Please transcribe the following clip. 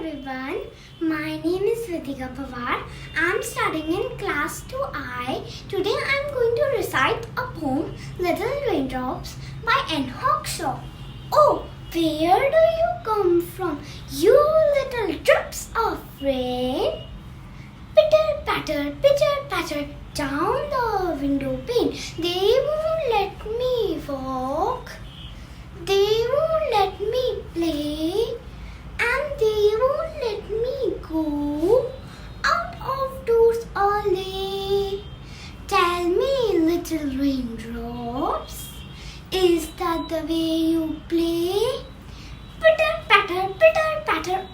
everyone. My name is Ritika Pawar. I am studying in class 2I. Today I am going to recite a poem, Little Raindrops by Hawkshaw. Oh, where do you come from, you little drops of rain? Pitter patter, down the window pane. They won't let me walk. They won't let me play. And they won't let me go out of doors all day. Tell me, little raindrops, is that the way you play? Pitter patter,